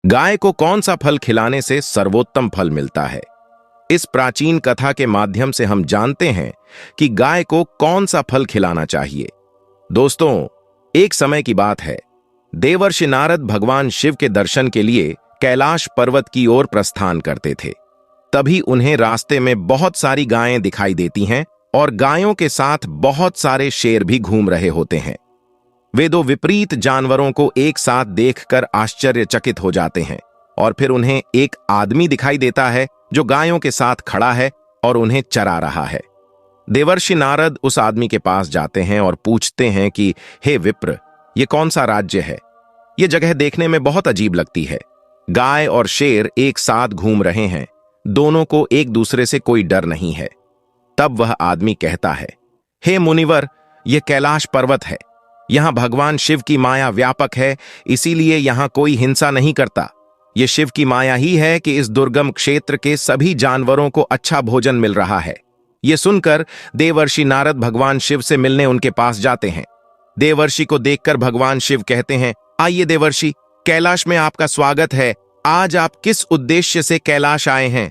गाय को कौन सा फल खिलाने से सर्वोत्तम फल मिलता है? इस प्राचीन कथा के माध्यम से हम जानते हैं कि गाय को कौन सा फल खिलाना चाहिए। दोस्तों, एक समय की बात है, देवर्षि नारद भगवान शिव के दर्शन के लिए कैलाश पर्वत की ओर प्रस्थान करते थे। तभी उन्हें रास्ते में बहुत सारी गायें दिखाई देती हैं और गायों के साथ बहुत सारे शेर भी घूम रहे होते हैं। वे दो विपरीत जानवरों को एक साथ देखकर आश्चर्यचकित हो जाते हैं और फिर उन्हें एक आदमी दिखाई देता है जो गायों के साथ खड़ा है और उन्हें चरा रहा है। देवर्षि नारद उस आदमी के पास जाते हैं और पूछते हैं कि हे विप्र, ये कौन सा राज्य है? ये जगह देखने में बहुत अजीब लगती है। गाय और शेर एक साथ घूम रहे हैं, दोनों को एक दूसरे से कोई डर नहीं है। तब वह आदमी कहता है, हे मुनिवर, यह कैलाश पर्वत है। यहां भगवान शिव की माया व्यापक है, इसीलिए यहां कोई हिंसा नहीं करता। यह शिव की माया ही है कि इस दुर्गम क्षेत्र के सभी जानवरों को अच्छा भोजन मिल रहा है। यह सुनकर देवर्षि नारद भगवान शिव से मिलने उनके पास जाते हैं। देवर्षि को देखकर भगवान शिव कहते हैं, आइए देवर्षि, कैलाश में आपका स्वागत है। आज आप किस उद्देश्य से कैलाश आए हैं?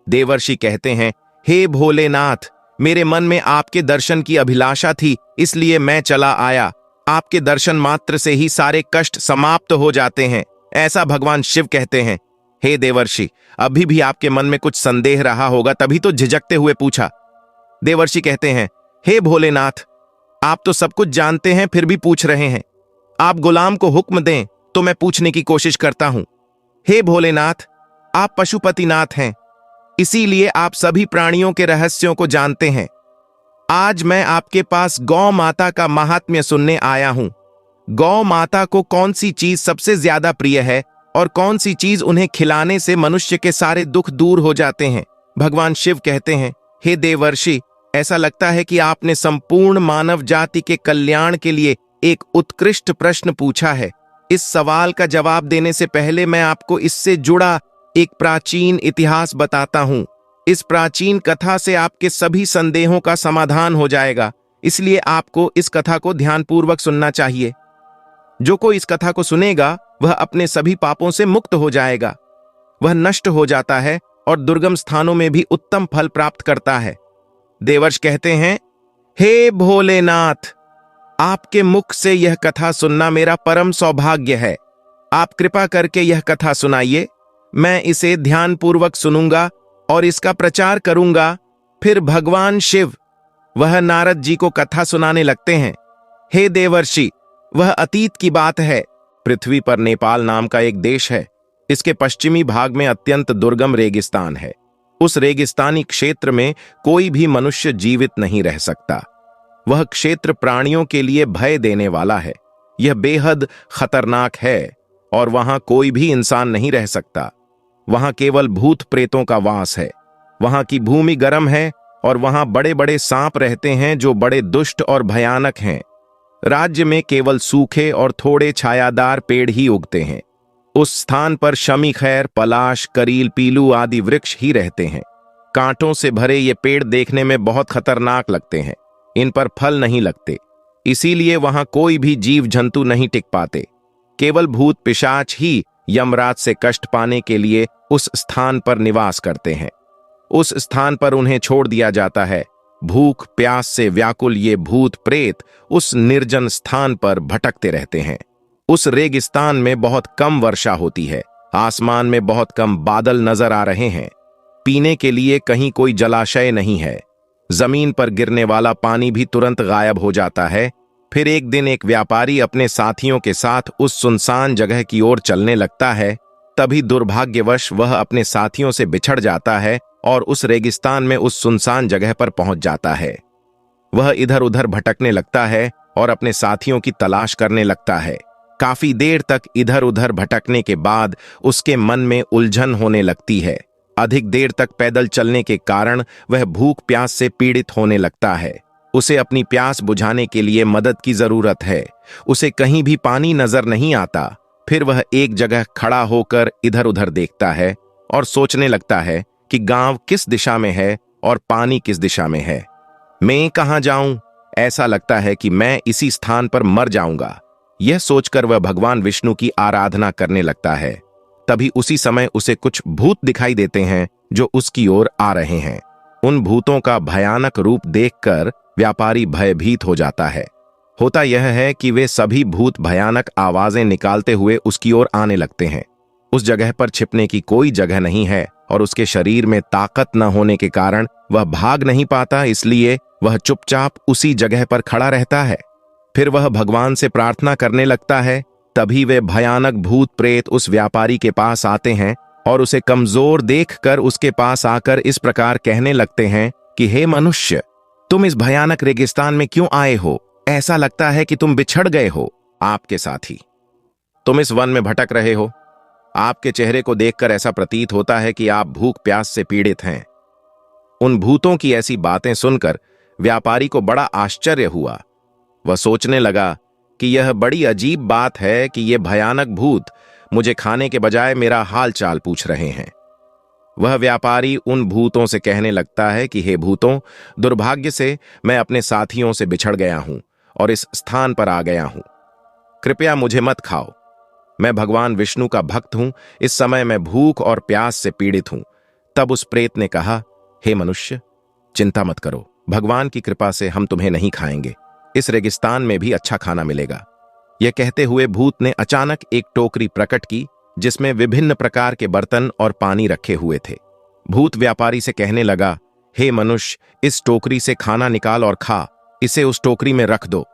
देवर्षि कहते हैं, हे भोलेनाथ, मेरे मन में आपके दर्शन की अभिलाषा थी, इसलिए मैं चला आया। आपके दर्शन मात्र से ही सारे कष्ट समाप्त हो जाते हैं, ऐसा भगवान शिव कहते हैं। हे देवर्षि, अभी भी आपके मन में कुछ संदेह रहा होगा, तभी तो झिझकते हुए पूछा। देवर्षि कहते हैं, हे भोलेनाथ, आप तो सब कुछ जानते हैं, फिर भी पूछ रहे हैं। आप गुलाम को हुक्म दें तो मैं पूछने की कोशिश करता हूं। हे भोलेनाथ, आप पशुपतिनाथ हैं, इसीलिए आप सभी प्राणियों के रहस्यों को जानते हैं। आज मैं आपके पास गौ माता का महात्म्य सुनने आया हूं। गौ माता को कौन सी चीज सबसे ज्यादा प्रिय है और कौन सी चीज उन्हें खिलाने से मनुष्य के सारे दुख दूर हो जाते हैं? भगवान शिव कहते हैं, हे देवर्षि, ऐसा लगता है कि आपने संपूर्ण मानव जाति के कल्याण के लिए एक उत्कृष्ट प्रश्न पूछा है। इस सवाल का जवाब देने से पहले मैं आपको इससे जुड़ा एक प्राचीन इतिहास बताता हूं। इस प्राचीन कथा से आपके सभी संदेहों का समाधान हो जाएगा, इसलिए आपको इस कथा को ध्यानपूर्वक सुनना चाहिए। जो कोई इस कथा को सुनेगा वह अपने सभी पापों से मुक्त हो जाएगा, वह नष्ट हो जाता है और दुर्गम स्थानों में भी उत्तम फल प्राप्त करता है। देवर्षि कहते हैं, हे भोलेनाथ, आपके मुख से यह कथा सुनना मेरा परम सौभाग्य है। आप कृपा करके यह कथा सुनाइए, मैं इसे ध्यानपूर्वक सुनूंगा और इसका प्रचार करूंगा। फिर भगवान शिव वह नारद जी को कथा सुनाने लगते हैं। हे देवर्षि, वह अतीत की बात है। पृथ्वी पर नेपाल नाम का एक देश है। इसके पश्चिमी भाग में अत्यंत दुर्गम रेगिस्तान है। उस रेगिस्तानी क्षेत्र में कोई भी मनुष्य जीवित नहीं रह सकता। वह क्षेत्र प्राणियों के लिए भय देने वाला है। यह बेहद खतरनाक है और वहां कोई भी इंसान नहीं रह सकता। वहां केवल भूत प्रेतों का वास है। वहां की भूमि गर्म है और वहां बड़े बड़े सांप रहते हैं जो बड़े दुष्ट और भयानक हैं। राज्य में केवल सूखे और थोड़े छायादार पेड़ ही उगते हैं। उस स्थान पर शमी खैर, पलाश, करील, पीलू आदि वृक्ष ही रहते हैं। कांटों से भरे ये पेड़ देखने में बहुत खतरनाक लगते हैं। इन पर फल नहीं लगते, इसीलिए वहां कोई भी जीव जंतु नहीं टिक पाते। केवल भूत पिशाच ही यमराज से कष्ट पाने के लिए उस स्थान पर निवास करते हैं। उस स्थान पर उन्हें छोड़ दिया जाता है। भूख प्यास से व्याकुल ये भूत प्रेत उस निर्जन स्थान पर भटकते रहते हैं। उस रेगिस्तान में बहुत कम वर्षा होती है। आसमान में बहुत कम बादल नजर आ रहे हैं। पीने के लिए कहीं कोई जलाशय नहीं है। जमीन पर गिरने वाला पानी भी तुरंत गायब हो जाता है। फिर एक दिन एक व्यापारी अपने साथियों के साथ उस सुनसान जगह की ओर चलने लगता है। तभी दुर्भाग्यवश वह अपने साथियों से बिछड़ जाता है और उस रेगिस्तान में उस सुनसान जगह पर पहुंच जाता है। वह इधर उधर भटकने लगता है और अपने साथियों की तलाश करने लगता है। काफी देर तक इधर उधर भटकने के बाद उसके मन में उलझन होने लगती है। अधिक देर तक पैदल चलने के कारण वह भूख प्यास से पीड़ित होने लगता है। उसे अपनी प्यास बुझाने के लिए मदद की जरूरत है। उसे कहीं भी पानी नजर नहीं आता। फिर वह एक जगह खड़ा होकर इधर उधर देखता है और सोचने लगता है कि गांव किस दिशा में है और पानी किस दिशा में है। मैं कहां जाऊं? ऐसा लगता है कि मैं इसी स्थान पर मर जाऊंगा। यह सोचकर वह भगवान विष्णु की आराधना करने लगता है। तभी उसी समय उसे कुछ भूत दिखाई देते हैं जो उसकी ओर आ रहे हैं। उन भूतों का भयानक रूप देखकर व्यापारी भयभीत हो जाता है। होता यह है कि वे सभी भूत भयानक आवाजें निकालते हुए उसकी ओर आने लगते हैं। उस जगह पर छिपने की कोई जगह नहीं है और उसके शरीर में ताकत न होने के कारण वह भाग नहीं पाता, इसलिए वह चुपचाप उसी जगह पर खड़ा रहता है। फिर वह भगवान से प्रार्थना करने लगता है। तभी वे भयानक भूत प्रेत उस व्यापारी के पास आते हैं और उसे कमजोर देखकर उसके पास आकर इस प्रकार कहने लगते हैं कि हे मनुष्य, तुम इस भयानक रेगिस्तान में क्यों आए हो? ऐसा लगता है कि तुम बिछड़ गए हो आपके साथी। तुम इस वन में भटक रहे हो। आपके चेहरे को देखकर ऐसा प्रतीत होता है कि आप भूख प्यास से पीड़ित हैं। उन भूतों की ऐसी बातें सुनकर व्यापारी को बड़ा आश्चर्य हुआ। वह सोचने लगा कि यह बड़ी अजीब बात है कि ये भयानक भूत मुझे खाने के बजाय मेरा हाल चाल पूछ रहे हैं। वह व्यापारी उन भूतों से कहने लगता है कि हे भूतों, दुर्भाग्य से मैं अपने साथियों से बिछड़ गया हूं और इस स्थान पर आ गया हूं। कृपया मुझे मत खाओ। मैं भगवान विष्णु का भक्त हूं। इस समय मैं भूख और प्यास से पीड़ित हूं। तब उस प्रेत ने कहा, हे मनुष्य, चिंता मत करो, भगवान की कृपा से हम तुम्हें नहीं खाएंगे। इस रेगिस्तान में भी अच्छा खाना मिलेगा। यह कहते हुए भूत ने अचानक एक टोकरी प्रकट की जिसमें विभिन्न प्रकार के बर्तन और पानी रखे हुए थे। भूत व्यापारी से कहने लगा, हे मनुष्य, इस टोकरी से खाना निकाल और खा। इसे उस टोकरी में रख दो।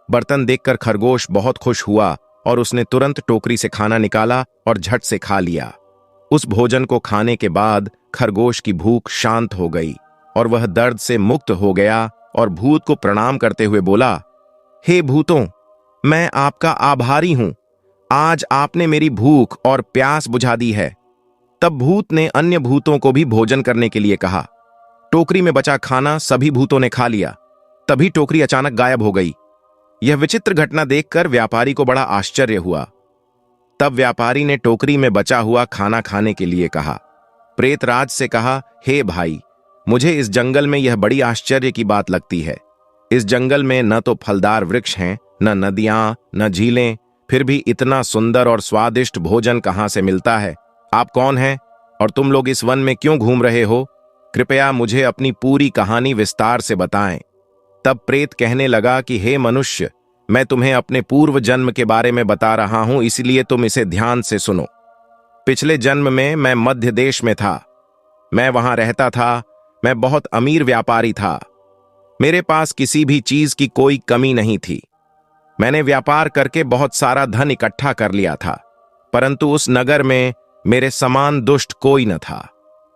बर्तन देखकर खरगोश बहुत खुश हुआ और उसने तुरंत टोकरी से खाना निकाला और झट से खा लिया। उस भोजन को खाने के बाद खरगोश की भूख शांत हो गई और वह दर्द से मुक्त हो गया और भूत को प्रणाम करते हुए बोला, हे भूतों, मैं आपका आभारी हूं। आज आपने मेरी भूख और प्यास बुझा दी है। तब भूत ने अन्य भूतों को भी भोजन करने के लिए कहा। टोकरी में बचा खाना सभी भूतों ने खा लिया। तभी टोकरी अचानक गायब हो गई। यह विचित्र घटना देखकर व्यापारी को बड़ा आश्चर्य हुआ। तब व्यापारी ने टोकरी में बचा हुआ खाना खाने के लिए कहा। प्रेतराज से कहा, हे भाई, मुझे इस जंगल में यह बड़ी आश्चर्य की बात लगती है। इस जंगल में न तो फलदार वृक्ष हैं, न नदियां, न झीलें, फिर भी इतना सुंदर और स्वादिष्ट भोजन कहां से मिलता है? आप कौन हैं और तुम लोग इस वन में क्यों घूम रहे हो? कृपया मुझे अपनी पूरी कहानी विस्तार से बताएं। तब प्रेत कहने लगा कि हे मनुष्य, मैं तुम्हें अपने पूर्व जन्म के बारे में बता रहा हूं, इसलिए तुम इसे ध्यान से सुनो। पिछले जन्म में मैं मध्य देश में था। मैं वहां रहता था। मैं बहुत अमीर व्यापारी था। मेरे पास किसी भी चीज की कोई कमी नहीं थी। मैंने व्यापार करके बहुत सारा धन इकट्ठा कर लिया था, परंतु उस नगर में मेरे समान दुष्ट कोई न था।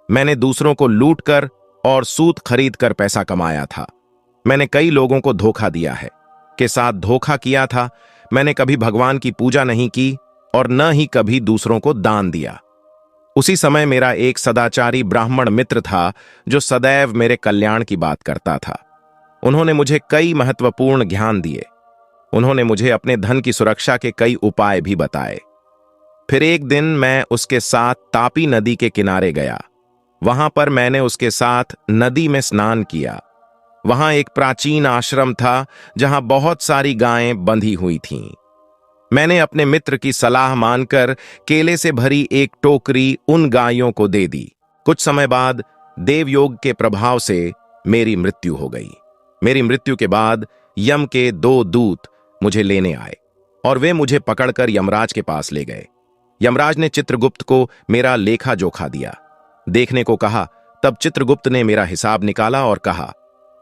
मैंने दूसरों को लूटकर और सूद खरीदकर पैसा कमाया था। मैंने कई लोगों को धोखा दिया है, के साथ धोखा किया था। मैंने कभी भगवान की पूजा नहीं की और न ही कभी दूसरों को दान दिया। उसी समय मेरा एक सदाचारी ब्राह्मण मित्र था जो सदैव मेरे कल्याण की बात करता था। उन्होंने मुझे कई महत्वपूर्ण ज्ञान दिए। उन्होंने मुझे अपने धन की सुरक्षा के कई उपाय भी बताए। फिर एक दिन मैं उसके साथ तापी नदी के किनारे गया। वहां पर मैंने उसके साथ नदी में स्नान किया। वहां एक प्राचीन आश्रम था जहां बहुत सारी गायें बंधी हुई थीं। मैंने अपने मित्र की सलाह मानकर केले से भरी एक टोकरी उन गायों को दे दी। कुछ समय बाद देवयोग के प्रभाव से मेरी मृत्यु हो गई। मेरी मृत्यु के बाद यम के 2 दूत मुझे लेने आए और वे मुझे पकड़कर यमराज के पास ले गए। यमराज ने चित्रगुप्त को मेरा लेखा जोखा दिया, देखने को कहा। तब चित्रगुप्त ने मेरा हिसाब निकाला और कहा,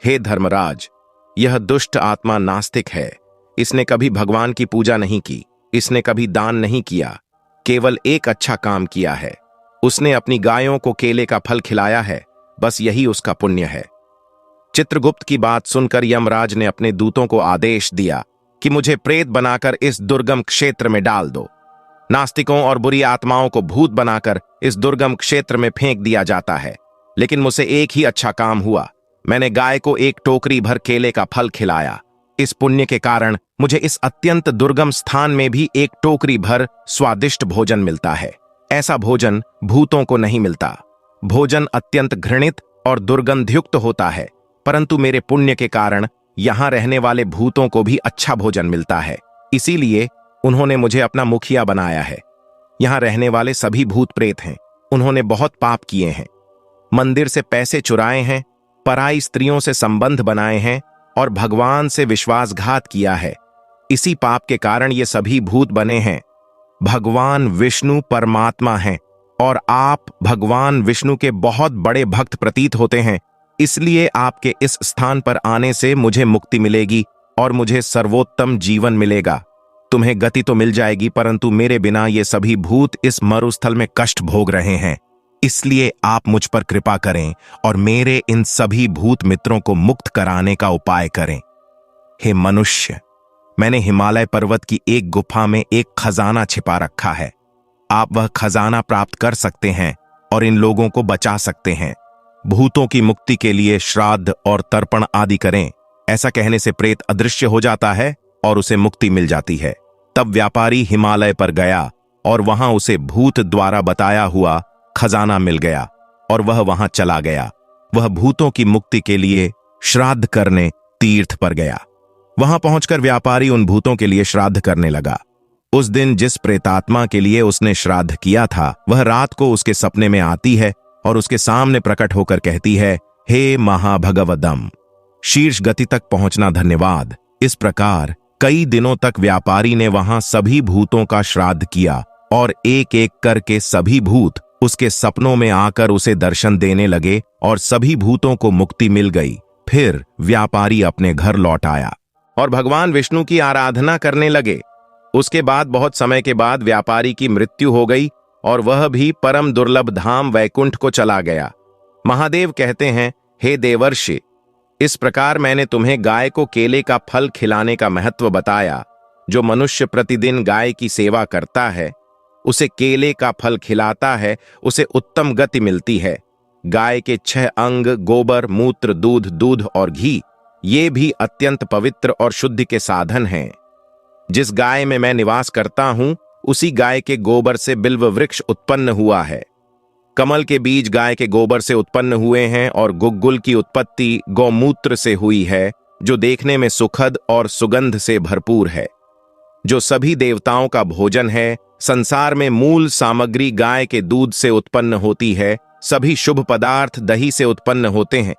हे धर्मराज, यह दुष्ट आत्मा नास्तिक है। इसने कभी भगवान की पूजा नहीं की, इसने कभी दान नहीं किया, केवल एक अच्छा काम किया है। उसने अपनी गायों को केले का फल खिलाया है, बस यही उसका पुण्य है। चित्रगुप्त की बात सुनकर यमराज ने अपने दूतों को आदेश दिया कि मुझे प्रेत बनाकर इस दुर्गम क्षेत्र में डाल दो। नास्तिकों और बुरी आत्माओं को भूत बनाकर इस दुर्गम क्षेत्र में फेंक दिया जाता है। लेकिन मुझसे एक ही अच्छा काम हुआ। मैंने गाय को एक टोकरी भर केले का फल खिलाया। इस पुण्य के कारण मुझे इस अत्यंत दुर्गम स्थान में भी एक टोकरी भर स्वादिष्ट भोजन मिलता है। ऐसा भोजन भूतों को नहीं मिलता। भोजन अत्यंत घृणित और दुर्गंधयुक्त होता है, परंतु मेरे पुण्य के कारण यहां रहने वाले भूतों को भी अच्छा भोजन मिलता है। इसीलिए उन्होंने मुझे अपना मुखिया बनाया है। यहाँ रहने वाले सभी भूत प्रेत हैं। उन्होंने बहुत पाप किए हैं, मंदिर से पैसे चुराए हैं, पराई स्त्रियों से संबंध बनाए हैं और भगवान से विश्वासघात किया है। इसी पाप के कारण ये सभी भूत बने हैं। भगवान विष्णु परमात्मा हैं और आप भगवान विष्णु के बहुत बड़े भक्त प्रतीत होते हैं, इसलिए आपके इस स्थान पर आने से मुझे मुक्ति मिलेगी और मुझे सर्वोत्तम जीवन मिलेगा। तुम्हें गति तो मिल जाएगी, परंतु मेरे बिना ये सभी भूत इस मरुस्थल में कष्ट भोग रहे हैं। इसलिए आप मुझ पर कृपा करें और मेरे इन सभी भूत मित्रों को मुक्त कराने का उपाय करें। हे मनुष्य, मैंने हिमालय पर्वत की एक गुफा में एक खजाना छिपा रखा है। आप वह खजाना प्राप्त कर सकते हैं और इन लोगों को बचा सकते हैं। भूतों की मुक्ति के लिए श्राद्ध और तर्पण आदि करें। ऐसा कहने से प्रेत अदृश्य हो जाता है और उसे मुक्ति मिल जाती है। तब व्यापारी हिमालय पर गया और वहां उसे भूत द्वारा बताया हुआ खजाना मिल गया और वह वहां चला गया। वह भूतों की मुक्ति के लिए श्राद्ध करने तीर्थ पर गया। वहां पहुंचकर व्यापारी उन भूतों के लिए श्राद्ध करने लगा। उस दिन जिस प्रेतात्मा के लिए उसने श्राद्ध किया था, वह रात को उसके सपने में आती है और उसके सामने प्रकट होकर कहती है, हे महाभगवदम, शीर्ष गति तक पहुंचना धन्यवाद। इस प्रकार कई दिनों तक व्यापारी ने वहां सभी भूतों का श्राद्ध किया और एक एक करके सभी भूत उसके सपनों में आकर उसे दर्शन देने लगे और सभी भूतों को मुक्ति मिल गई। फिर व्यापारी अपने घर लौट आया और भगवान विष्णु की आराधना करने लगे। उसके बाद बहुत समय के बाद व्यापारी की मृत्यु हो गई और वह भी परम दुर्लभ धाम वैकुंठ को चला गया। महादेव कहते हैं, हे देवर्षि, इस प्रकार मैंने तुम्हें गाय को केले का फल खिलाने का महत्व बताया। जो मनुष्य प्रतिदिन गाय की सेवा करता है, उसे केले का फल खिलाता है, उसे उत्तम गति मिलती है। गाय के 6 अंग गोबर, मूत्र, दूध और घी, ये भी अत्यंत पवित्र और शुद्धि के साधन हैं। जिस गाय में मैं निवास करता हूं, उसी गाय के गोबर से बिल्व वृक्ष उत्पन्न हुआ है। कमल के बीज गाय के गोबर से उत्पन्न हुए हैं और गुग्गुल की उत्पत्ति गौमूत्र से हुई है, जो देखने में सुखद और सुगंध से भरपूर है, जो सभी देवताओं का भोजन है। संसार में मूल सामग्री गाय के दूध से उत्पन्न होती है। सभी शुभ पदार्थ दही से उत्पन्न होते हैं।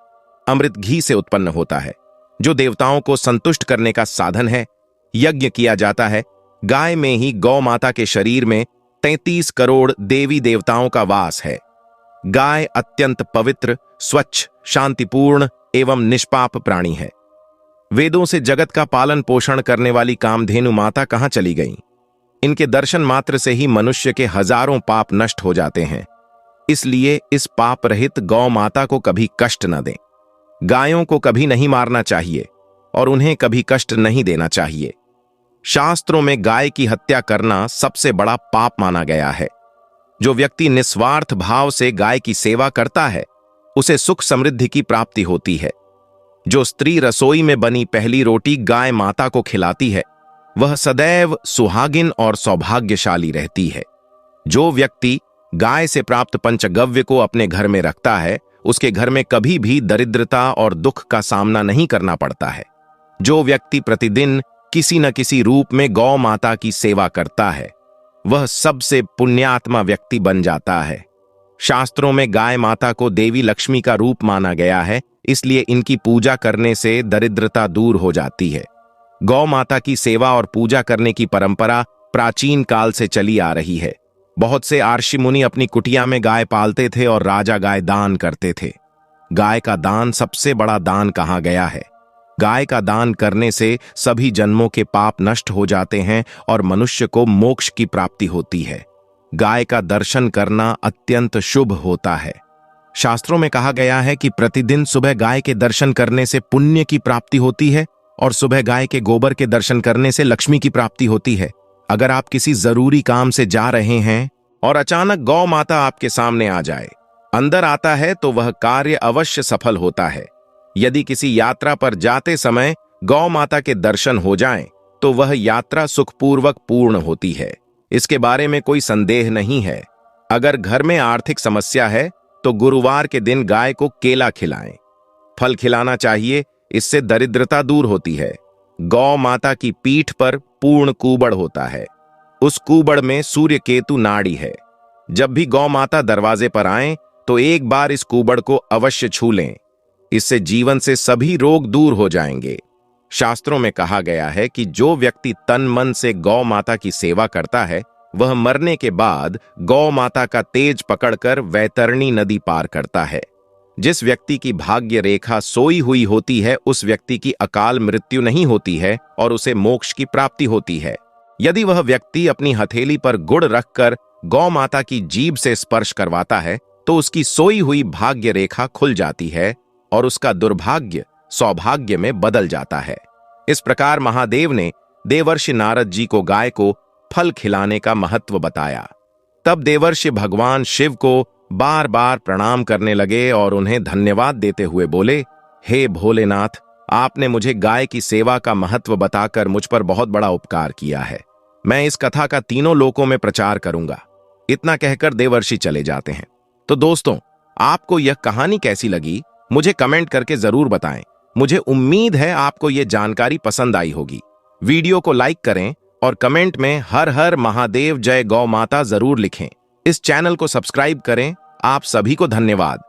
अमृत घी से उत्पन्न होता है, जो देवताओं को संतुष्ट करने का साधन है। यज्ञ किया जाता है। गाय में ही गौ माता के शरीर में 33 करोड़ देवी देवताओं का वास है। गाय अत्यंत पवित्र, स्वच्छ, शांतिपूर्ण एवं निष्पाप प्राणी है। वेदों से जगत का पालन पोषण करने वाली कामधेनु माता कहां चली गईं? इनके दर्शन मात्र से ही मनुष्य के हजारों पाप नष्ट हो जाते हैं। इसलिए इस पाप रहित गौ माता को कभी कष्ट न दें। गायों को कभी नहीं मारना चाहिए और उन्हें कभी कष्ट नहीं देना चाहिए। शास्त्रों में गाय की हत्या करना सबसे बड़ा पाप माना गया है। जो व्यक्ति निस्वार्थ भाव से गाय की सेवा करता है, उसे सुख समृद्धि की प्राप्ति होती है। जो स्त्री रसोई में बनी पहली रोटी गाय माता को खिलाती है, वह सदैव सुहागिन और सौभाग्यशाली रहती है। जो व्यक्ति गाय से प्राप्त पंचगव्य को अपने घर में रखता है, उसके घर में कभी भी दरिद्रता और दुख का सामना नहीं करना पड़ता है। जो व्यक्ति प्रतिदिन किसी न किसी रूप में गौ माता की सेवा करता है, वह सबसे पुण्यात्मा व्यक्ति बन जाता है। शास्त्रों में गाय माता को देवी लक्ष्मी का रूप माना गया है, इसलिए इनकी पूजा करने से दरिद्रता दूर हो जाती है। गौ माता की सेवा और पूजा करने की परंपरा प्राचीन काल से चली आ रही है। बहुत से आर्षि मुनि अपनी कुटिया में गाय पालते थे और राजा गाय दान करते थे। गाय का दान सबसे बड़ा दान कहा गया है। गाय का दान करने से सभी जन्मों के पाप नष्ट हो जाते हैं और मनुष्य को मोक्ष की प्राप्ति होती है। गाय का दर्शन करना अत्यंत शुभ होता है। शास्त्रों में कहा गया है कि प्रतिदिन सुबह गाय के दर्शन करने से पुण्य की प्राप्ति होती है और सुबह गाय के गोबर के दर्शन करने से लक्ष्मी की प्राप्ति होती है। अगर आप किसी जरूरी काम से जा रहे हैं और अचानक गौ माता आपके सामने आ जाए, अंदर आता है, तो वह कार्य अवश्य सफल होता है। यदि किसी यात्रा पर जाते समय गौ माता के दर्शन हो जाएं, तो वह यात्रा सुखपूर्वक पूर्ण होती है। इसके बारे में कोई संदेह नहीं है। अगर घर में आर्थिक समस्या है, तो गुरुवार के दिन गाय को केला खिलाएं। फल खिलाना चाहिए, इससे दरिद्रता दूर होती है। गौ माता की पीठ पर पूर्ण कुबड़ होता है। उस कूबड़ में सूर्य केतु नाड़ी है। जब भी गौ माता दरवाजे पर आए तो एक बार इस कूबड़ को अवश्य छू लें। इससे जीवन से सभी रोग दूर हो जाएंगे। शास्त्रों में कहा गया है कि जो व्यक्ति तन मन से गौ माता की सेवा करता है वह मरने के बाद गौ माता का तेज पकड़कर वैतरणी नदी पार करता है। जिस व्यक्ति की भाग्य रेखा सोई हुई होती है उस व्यक्ति की अकाल मृत्यु नहीं होती है और उसे मोक्ष की प्राप्ति होती है। यदि वह व्यक्ति अपनी हथेली पर गुड़ रखकर गौ माता की जीभ से स्पर्श करवाता है तो उसकी सोई हुई भाग्य रेखा खुल जाती है और उसका दुर्भाग्य सौभाग्य में बदल जाता है। इस प्रकार महादेव ने देवर्षि नारद जी को गाय को फल खिलाने का महत्व बताया। तब देवर्षि भगवान शिव को बार बार प्रणाम करने लगे और उन्हें धन्यवाद देते हुए बोले, हे भोलेनाथ, आपने मुझे गाय की सेवा का महत्व बताकर मुझ पर बहुत बड़ा उपकार किया है। मैं इस कथा का तीनों लोकों में प्रचार करूंगा। इतना कहकर देवर्षि चले जाते हैं। तो दोस्तों, आपको यह कहानी कैसी लगी मुझे कमेंट करके जरूर बताएं। मुझे उम्मीद है आपको यह जानकारी पसंद आई होगी। वीडियो को लाइक करें और कमेंट में हर हर महादेव जय गौ माता जरूर लिखें। इस चैनल को सब्सक्राइब करें। आप सभी को धन्यवाद।